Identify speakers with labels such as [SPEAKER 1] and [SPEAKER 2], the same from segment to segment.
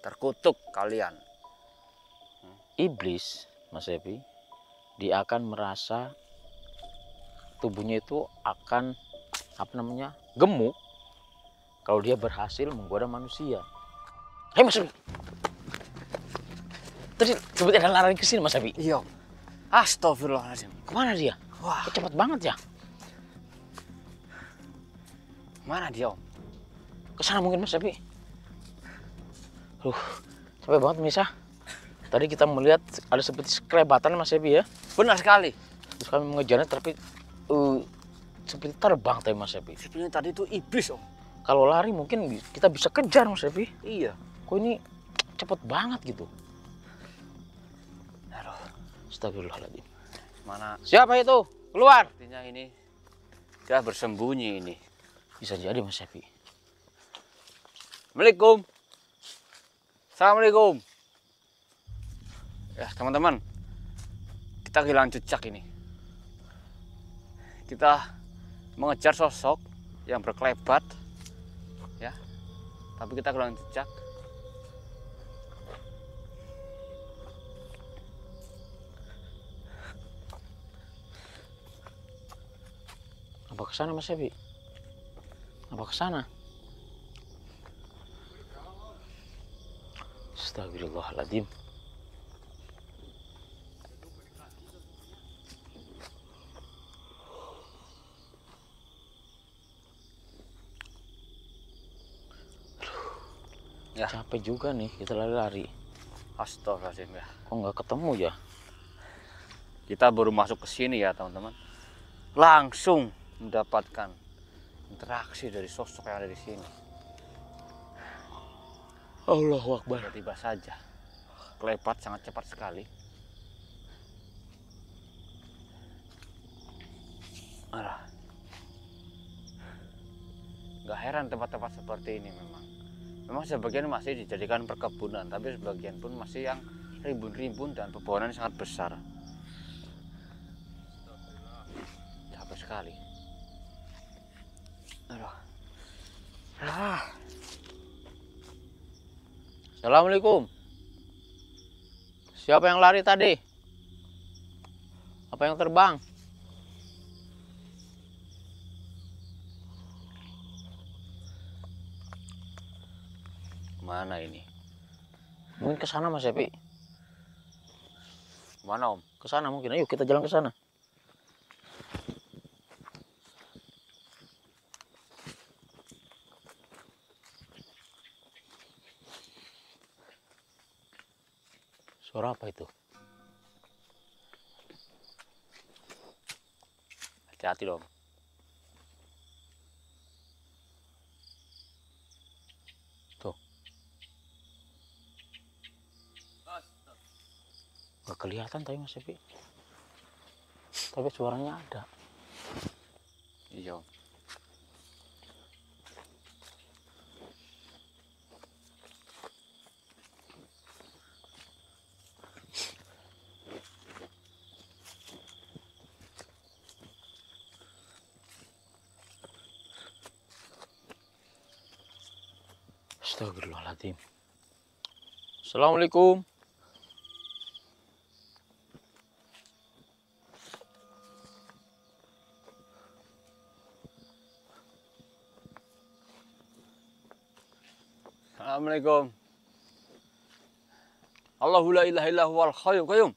[SPEAKER 1] terkutuk kalian.
[SPEAKER 2] Iblis, Mas Epi, dia akan merasa tubuhnya itu akan gemuk kalau dia berhasil menggoda manusia. Hei Mas Epi, tadi kebetulan ada lari ke sini Mas Epi.
[SPEAKER 1] Iya. Astagfirullahaladzim.
[SPEAKER 2] Kemana dia?
[SPEAKER 1] Wah,
[SPEAKER 2] Cepat banget ya.
[SPEAKER 1] mana dia, Om?
[SPEAKER 2] Kesana mungkin Mas Epi. Capek banget Misa. Tadi kita melihat ada seperti kelebatan Mas Epi ya.
[SPEAKER 1] Benar sekali.
[SPEAKER 2] Terus kami mengejarnya tapi seperti terbang tadi Mas Epi.
[SPEAKER 1] Sebenarnya tadi itu iblis, Om.
[SPEAKER 2] Kalau lari mungkin kita bisa kejar Mas Epi.
[SPEAKER 1] Iya.
[SPEAKER 2] Kok ini cepet banget gitu.
[SPEAKER 1] Aduh,
[SPEAKER 2] Astagfirullahaladzim.
[SPEAKER 1] mana?
[SPEAKER 2] Siapa itu? Keluar.
[SPEAKER 1] Sepertinya ini dia bersembunyi ini.
[SPEAKER 2] Bisa jadi Mas Epi.
[SPEAKER 1] Assalamualaikum. Assalamualaikum. Ya teman-teman, kita kehilangan jejak ini. Kita mengejar sosok yang berkelebat, ya. Tapi kita kehilangan jejak.
[SPEAKER 2] Apa kesana Mas Epi? Apa kesana? Astagfirullahaladzim.
[SPEAKER 1] Ya.
[SPEAKER 2] Capek juga nih kita lari-lari.
[SPEAKER 1] Astagfirullahaladzim ya.
[SPEAKER 2] Kok nggak ketemu ya?
[SPEAKER 1] Kita baru masuk ke sini ya teman-teman. Langsung mendapatkan interaksi dari sosok yang ada di sini.
[SPEAKER 2] Allahu Akbar.
[SPEAKER 1] Tiba-tiba saja. Kelebat sangat cepat sekali. Alah. Gak heran tempat-tempat seperti ini memang. Memang sebagian masih dijadikan perkebunan, tapi sebagian pun masih yang rimbun-rimbun dan pepohonan sangat besar. Capek sekali. Aduh.
[SPEAKER 2] Assalamualaikum. Siapa yang lari tadi? Apa yang terbang?
[SPEAKER 1] Mana ini?
[SPEAKER 2] Mungkin ke sana Mas Epi.
[SPEAKER 1] Mana Om?
[SPEAKER 2] Ke sana mungkin. Ayo kita jalan ke sana. Suara apa itu?
[SPEAKER 1] Hati-hati dong.
[SPEAKER 2] Tuh. Gak kelihatan tadi Mas Epi. Tapi suaranya ada.
[SPEAKER 1] Iya Om.
[SPEAKER 2] Astagfirullahaladzim. Assalamualaikum.
[SPEAKER 1] Assalamualaikum. Allahu la ilaha illa huwal hayyul qayyum.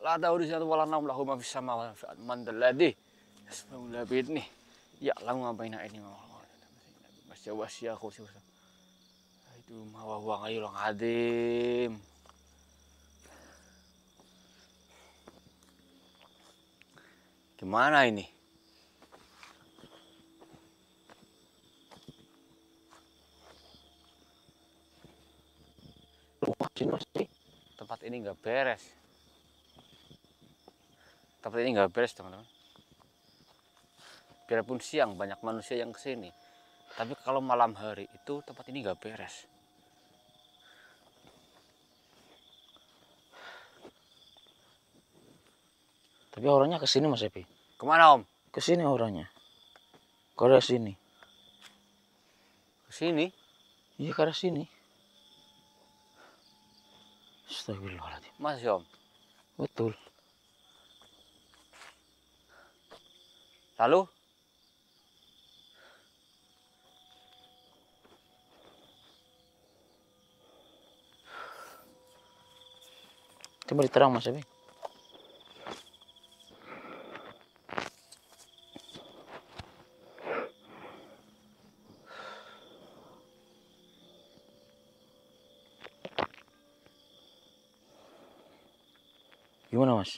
[SPEAKER 1] La ta'khudhuhu sinatun wa la nawm, lahu ma fis samawati wa ma fil ardi. Man dzal ladzi yashfa'u illa bi'idhnihi. Ya'lamu ma baina aydihim wa ma khalfahum. Wasi'a kursiyyuhu. Itu ma huwa ghayyul azim. Gimana ini? Tempat ini nggak beres. Tempat ini nggak beres teman-teman. Biarpun siang banyak manusia yang kesini, tapi kalau malam hari itu tempat ini nggak beres.
[SPEAKER 2] Tapi orangnya ke sini Mas Epi.
[SPEAKER 1] Kemana Om?
[SPEAKER 2] Ke sini orangnya. Ke arah sini.
[SPEAKER 1] Ke sini?
[SPEAKER 2] Iya ke arah sini. Astagfirullahaladzim.
[SPEAKER 1] Masih Om.
[SPEAKER 2] Betul.
[SPEAKER 1] Lalu?
[SPEAKER 2] Coba diterang Mas Ebi. Gimana Mas?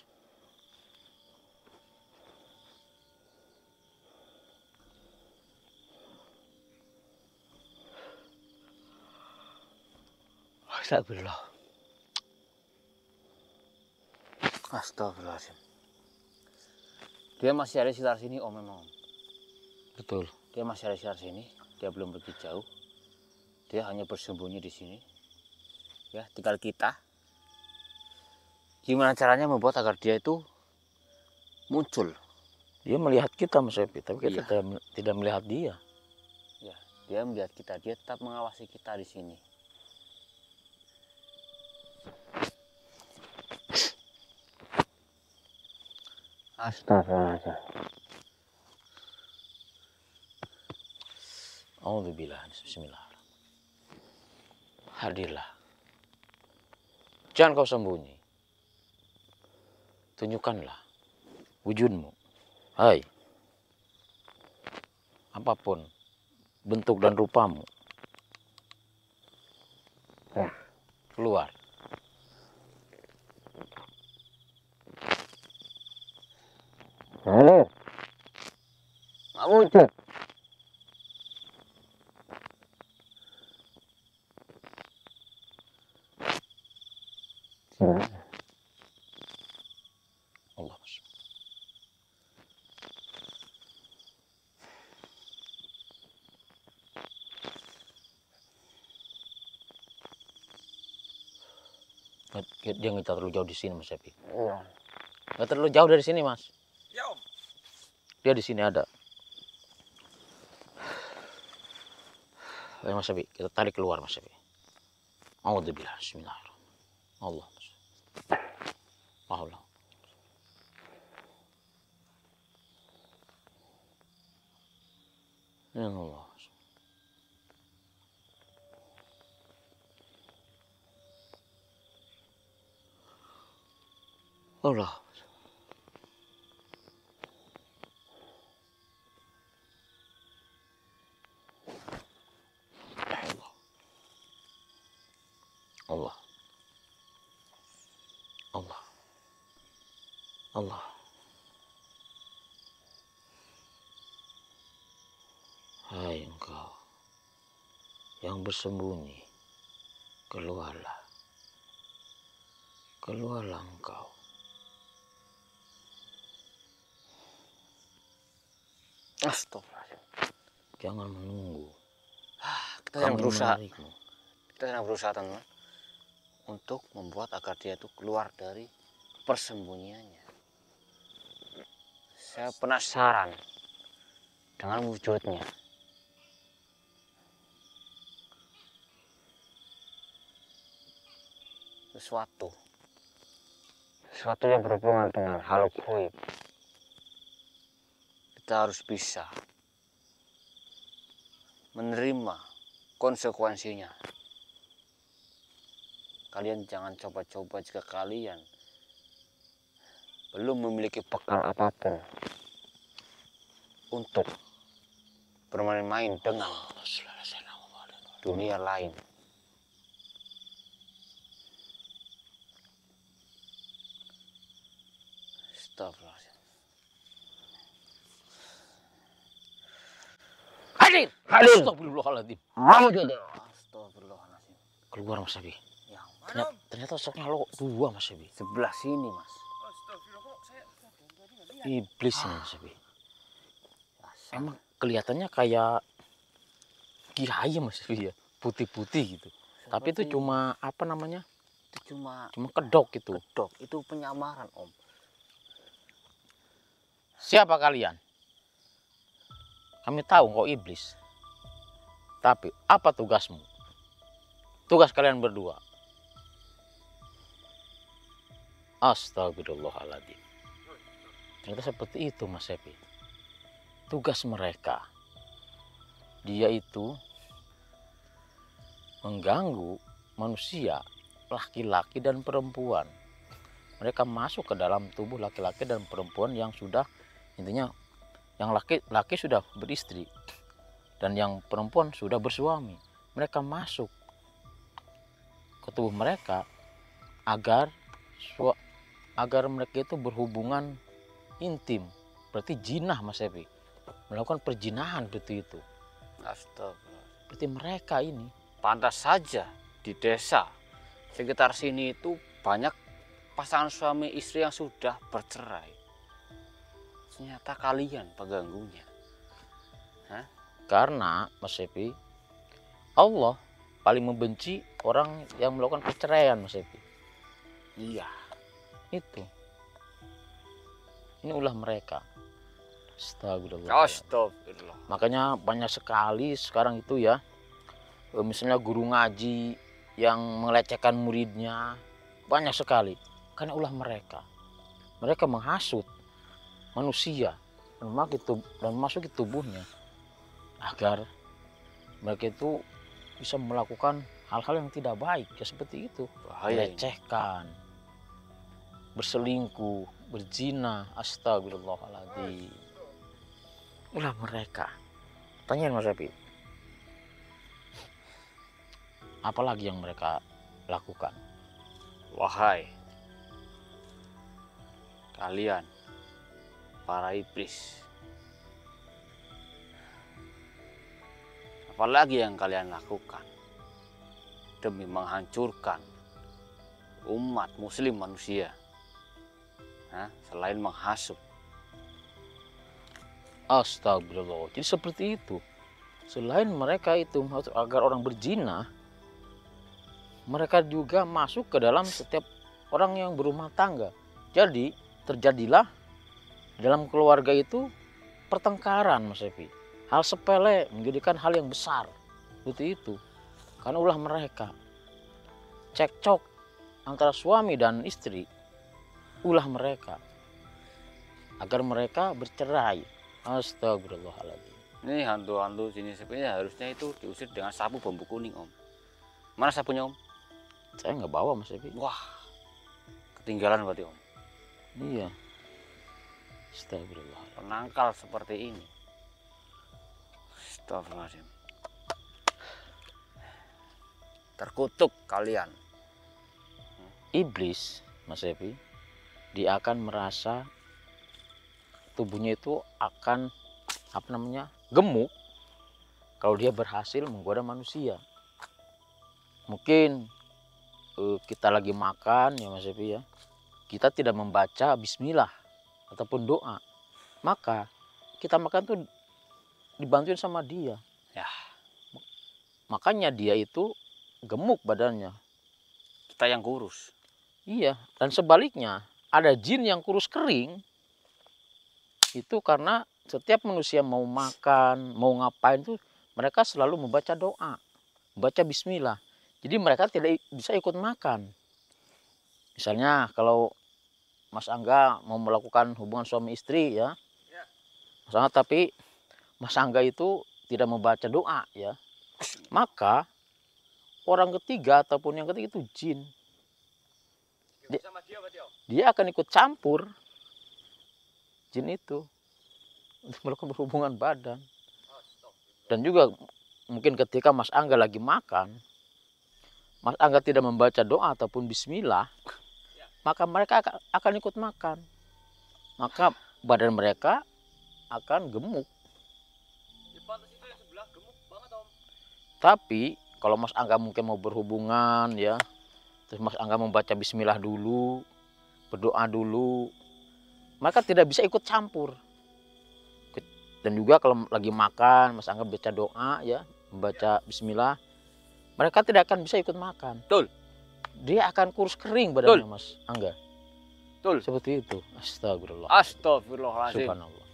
[SPEAKER 2] Astagfirullah.
[SPEAKER 1] Astagfirullahaladzim. Dia masih ada di sekitar sini Om memang.
[SPEAKER 2] Betul.
[SPEAKER 1] Dia masih ada di sekitar sini. Dia belum pergi jauh. Dia hanya bersembunyi di sini. Ya, tinggal kita. Gimana caranya membuat agar dia itu muncul?
[SPEAKER 2] Dia melihat kita Mas Ebi, tapi kita
[SPEAKER 1] Iya.
[SPEAKER 2] tidak melihat dia.
[SPEAKER 1] Ya, dia melihat kita. Dia tetap mengawasi kita di sini. Astagfirullahaladzim.
[SPEAKER 2] Alhamdulillah. Bismillah. Hadirlah. Jangan kau sembunyi. Tunjukkanlah wujudmu. Hai. Apapun bentuk dan rupamu.
[SPEAKER 1] Ya.
[SPEAKER 2] Keluar.
[SPEAKER 1] Halo. Nggak wujud.
[SPEAKER 2] Allah. Mas. Dia nggak terlalu jauh di sini Mas Epi.
[SPEAKER 1] Iya.
[SPEAKER 2] Nggak terlalu jauh dari sini Mas.
[SPEAKER 1] Ya Om.
[SPEAKER 2] Dia di sini ada. Ayo Mas Epi, kita tarik keluar Mas Epi. Alhamdulillah. Bismillahirrahmanirrahim. Allah. Allah. Ya Allah. Allah. Allah. Allah. Allah. Hai engkau yang bersembunyi, keluarlah. Keluarlah engkau.
[SPEAKER 1] Astagfirullahaladzim.
[SPEAKER 2] Jangan menunggu.
[SPEAKER 1] Kita sedang
[SPEAKER 2] Kami
[SPEAKER 1] berusaha.
[SPEAKER 2] menarikmu.
[SPEAKER 1] Kita sedang berusaha teman-teman untuk membuat agar dia itu keluar dari persembunyiannya. Saya penasaran dengan wujudnya. Sesuatu yang berhubungan dengan hal gaib. Kita harus bisa menerima konsekuensinya. Kalian jangan coba-coba jika kalian belum memiliki bekal apapun untuk bermain-main dengan dunia lain. Astagfirullahaladzim. Hadir!
[SPEAKER 2] Astagfirullahaladzim.
[SPEAKER 1] Astagfirullahaladzim.
[SPEAKER 2] Keluar Mas Abi.
[SPEAKER 1] Yang mana?
[SPEAKER 2] Ternyata sosoknya lo dua Mas Abi.
[SPEAKER 1] Sebelah sini mas.
[SPEAKER 2] Iblis ini Mas Abi. Emang kelihatannya kayak kirain Mas Abi ya. Putih-putih gitu. Tapi itu cuma apa namanya?
[SPEAKER 1] Itu cuma
[SPEAKER 2] Kedok gitu.
[SPEAKER 1] kedok. Itu penyamaran om.
[SPEAKER 2] Siapa kalian? Kami tahu kau iblis. Tapi apa tugasmu? Tugas kalian berdua. Astagfirullahaladzim. Ternyata seperti itu Mas Epi. Tugas mereka. Dia itu mengganggu manusia, laki-laki dan perempuan. Mereka masuk ke dalam tubuh laki-laki dan perempuan yang sudah, intinya yang laki-laki sudah beristri dan yang perempuan sudah bersuami. Mereka masuk ke tubuh mereka agar mereka itu berhubungan intim. Berarti jinah Mas Epi, melakukan perjinahan seperti itu.
[SPEAKER 1] Astagfirullah.
[SPEAKER 2] Berarti mereka ini.
[SPEAKER 1] Pantas saja di desa sekitar sini itu banyak pasangan suami istri yang sudah bercerai. Ternyata kalian pengganggunya. Hah?
[SPEAKER 2] Karena Mas Epi, Allah paling membenci orang yang melakukan perceraian Mas Epi.
[SPEAKER 1] Iya.
[SPEAKER 2] Itu. Ini ulah mereka. Astagfirullah.
[SPEAKER 1] Astagfirullah.
[SPEAKER 2] Makanya banyak sekali sekarang itu ya, misalnya guru ngaji yang melecehkan muridnya, banyak sekali. Karena ulah mereka. Mereka menghasut manusia dan masuk ke tubuhnya agar mereka itu bisa melakukan hal-hal yang tidak baik, ya seperti itu.
[SPEAKER 1] Bahaya.
[SPEAKER 2] Melecehkan, berselingkuh, berzina, astagfirullahaladzim. Ulah mereka. Tanyain Mas Epi, apalagi yang mereka lakukan?
[SPEAKER 1] Wahai kalian para iblis, apalagi yang kalian lakukan demi menghancurkan umat muslim manusia, selain menghasut?
[SPEAKER 2] Astagfirullah. Jadi seperti itu. Selain mereka itu agar orang berzina, mereka juga masuk ke dalam setiap orang yang berumah tangga. Jadi terjadilah dalam keluarga itu pertengkaran Mas Epi. Hal sepele menjadikan hal yang besar. Seperti itu. Karena ulah mereka. Cekcok antara suami dan istri, ulah mereka. Agar mereka bercerai. Astagfirullahaladzim.
[SPEAKER 1] Ini hantu-hantu jenis sebenarnya harusnya itu diusir dengan sapu bambu kuning, Om. Mana sapunya, Om?
[SPEAKER 2] Saya nggak bawa Mas Epi.
[SPEAKER 1] Wah, ketinggalan berarti, Om.
[SPEAKER 2] Iya. Astagfirullah.
[SPEAKER 1] Penangkal seperti ini. Astagfirullahaladzim. Terkutuk kalian.
[SPEAKER 2] Iblis, Mas Epi, dia akan merasa tubuhnya itu akan gemuk kalau dia berhasil menggoda manusia. Mungkin kita lagi makan ya Mas Epi ya, kita tidak membaca bismillah ataupun doa, maka kita makan tuh dibantuin sama dia
[SPEAKER 1] ya.
[SPEAKER 2] Makanya dia itu gemuk badannya,
[SPEAKER 1] kita yang kurus.
[SPEAKER 2] Iya, dan sebaliknya ada jin yang kurus kering. Itu karena setiap manusia mau makan, mau ngapain tuh mereka selalu membaca doa, membaca bismillah. Jadi mereka tidak bisa ikut makan. Misalnya kalau Mas Angga mau melakukan hubungan suami istri ya, Mas Angga, tapi Mas Angga itu tidak membaca doa ya, maka orang ketiga ataupun yang ketiga itu jin. Dia akan ikut campur. Jin itu untuk melakukan hubungan badan. Dan juga mungkin ketika Mas Angga lagi makan, Mas Angga tidak membaca doa ataupun bismillah, maka mereka akan ikut makan. Maka badan mereka akan gemuk. Tapi kalau Mas Angga mungkin mau berhubungan ya, terus Mas Angga membaca bismillah dulu, berdoa dulu, maka tidak bisa ikut campur. Dan juga kalau lagi makan, Mas Angga baca doa ya, membaca bismillah, mereka tidak akan bisa ikut makan.
[SPEAKER 1] Betul.
[SPEAKER 2] Dia akan kurus kering badannya. Betul. Mas Angga.
[SPEAKER 1] Betul.
[SPEAKER 2] Seperti itu. Astagfirullah.
[SPEAKER 1] Astagfirullahaladzim.
[SPEAKER 2] Subhanallah.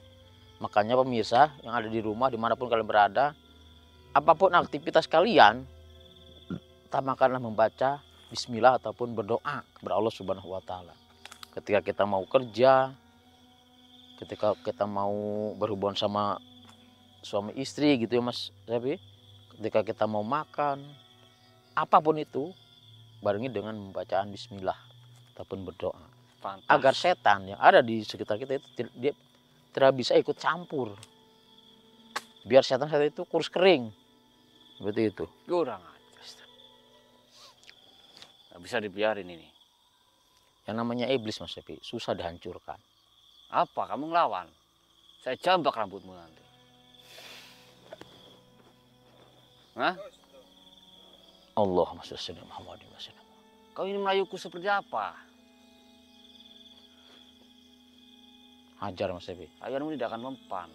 [SPEAKER 2] Makanya pemirsa yang ada di rumah, dimanapun kalian berada, apapun aktivitas kalian, utamakanlah membaca bismillah ataupun berdoa kepada Allah Subhanahu wa taala. Ketika kita mau kerja, ketika kita mau berhubungan sama suami istri gitu ya Mas Sapi, ketika kita mau makan, apapun itu barengi dengan membacaan bismillah ataupun berdoa.
[SPEAKER 1] Pantas.
[SPEAKER 2] Agar setan yang ada di sekitar kita itu dia tidak bisa ikut campur. Biar setan-setan itu kurus kering. Seperti itu.
[SPEAKER 1] Kurang aja. Nggak bisa dibiarin ini.
[SPEAKER 2] Yang namanya iblis Mas Sapi susah dihancurkan.
[SPEAKER 1] Apa kamu ngelawan? Saya jambak rambutmu nanti. Hah?
[SPEAKER 2] Allahumma shalli ala Muhammadin wa sallam.
[SPEAKER 1] Kau ini melayuku seperti apa?
[SPEAKER 2] Hajar Mas Sapi.
[SPEAKER 1] Ayahmu tidak akan mempan.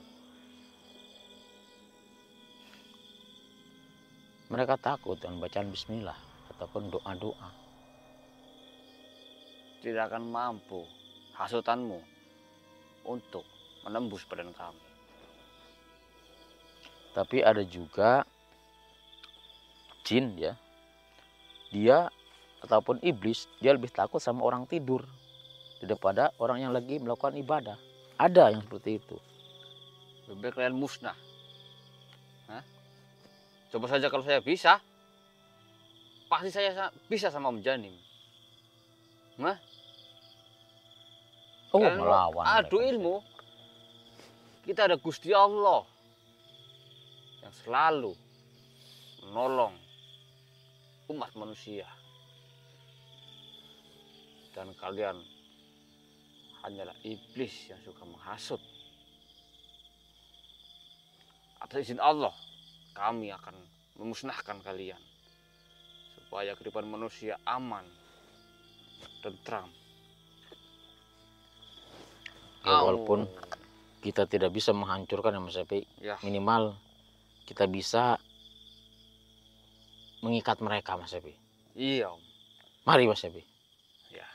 [SPEAKER 2] Mereka takut dengan bacaan bismillah ataupun doa-doa.
[SPEAKER 1] Tidak akan mampu hasutanmu untuk menembus badan kami.
[SPEAKER 2] Tapi ada juga jin ya. Dia ataupun iblis dia lebih takut sama orang tidur daripada orang yang lagi melakukan ibadah. Ada yang seperti itu.
[SPEAKER 1] Lebih baik kalian musnah. Hah? Coba saja kalau saya bisa, pasti saya bisa sama Om Janim. Hah?
[SPEAKER 2] Oh,
[SPEAKER 1] Kalian
[SPEAKER 2] melawan.
[SPEAKER 1] adu
[SPEAKER 2] mereka.
[SPEAKER 1] ilmu. Kita ada Gusti Allah yang selalu menolong umat manusia. Dan kalian hanyalah iblis yang suka menghasut. Atas izin Allah, kami akan memusnahkan kalian supaya kehidupan manusia aman, tentram.
[SPEAKER 2] Ya, walaupun kita tidak bisa menghancurkan ya Mas Sapi,
[SPEAKER 1] Ya.
[SPEAKER 2] minimal kita bisa mengikat mereka Mas Sapi.
[SPEAKER 1] Iya, Om.
[SPEAKER 2] Mari Mas Sapi.
[SPEAKER 1] Ya.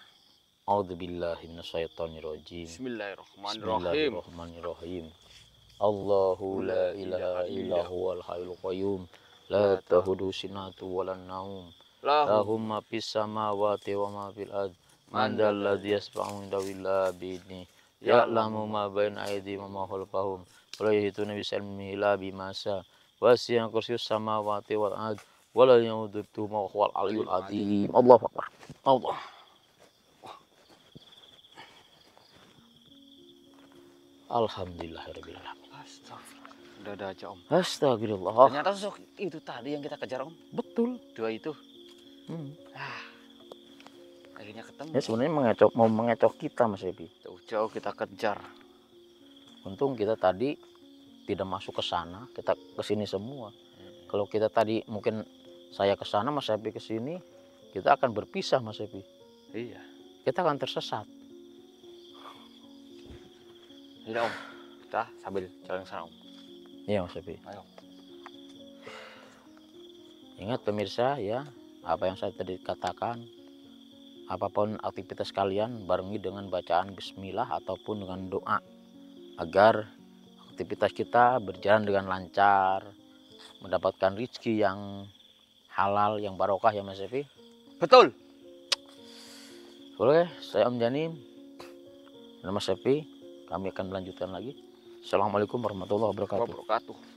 [SPEAKER 2] A'udzubillahi minasyaitonirrajim.
[SPEAKER 1] Bismillahirrahmanirrahim.
[SPEAKER 2] Bismillahirrahmanirrahim. Allahu la ilaha illa huwal hayyul qayyum. La tahudu sinatu walan naum. Lahum ma fis samawati wa ma fil ard. Man dzal ladzi yasfa'u indahu bi'idni. Ya'lamu ma baina aydihim wa ma khalfahum. Wa la yuhituna bi ilmihi illa bima syaa. Wasi'a kursiyyus samawati wal ard. Wa la yaudduhu ma huwal aliyyul azim. Allahu akbar. Allah. Alhamdulillahirabbil alamin.
[SPEAKER 1] Astagfirullah. Udah ada aja, Om.
[SPEAKER 2] Astagfirullah.
[SPEAKER 1] Ternyata sosok itu tadi yang kita kejar, Om.
[SPEAKER 2] Betul.
[SPEAKER 1] Dua itu.
[SPEAKER 2] Hmm.
[SPEAKER 1] Akhirnya ketemu.
[SPEAKER 2] Ya sebenarnya mau mengecoh kita Mas Ebi.
[SPEAKER 1] Jauh-jauh kita kejar.
[SPEAKER 2] Untung kita tadi tidak masuk ke sana, kita ke sini semua. Kalau kita tadi mungkin saya ke sana, Mas Ebi ke sini, kita akan berpisah Mas Ebi.
[SPEAKER 1] Iya.
[SPEAKER 2] Kita akan tersesat.
[SPEAKER 1] Iya, Om. Kita sambil jalan ke sana, Om.
[SPEAKER 2] Iya Mas Ebi.
[SPEAKER 1] Ayo.
[SPEAKER 2] Ingat pemirsa ya, apa yang saya tadi katakan, apapun aktivitas kalian barengi dengan bacaan bismillah ataupun dengan doa agar aktivitas kita berjalan dengan lancar, mendapatkan rezeki yang halal, yang barokah ya Mas Evi.
[SPEAKER 1] Betul.
[SPEAKER 2] Boleh, saya Om Janim dan Mas Evi, kami akan melanjutkan lagi. Assalamualaikum warahmatullahi wabarakatuh.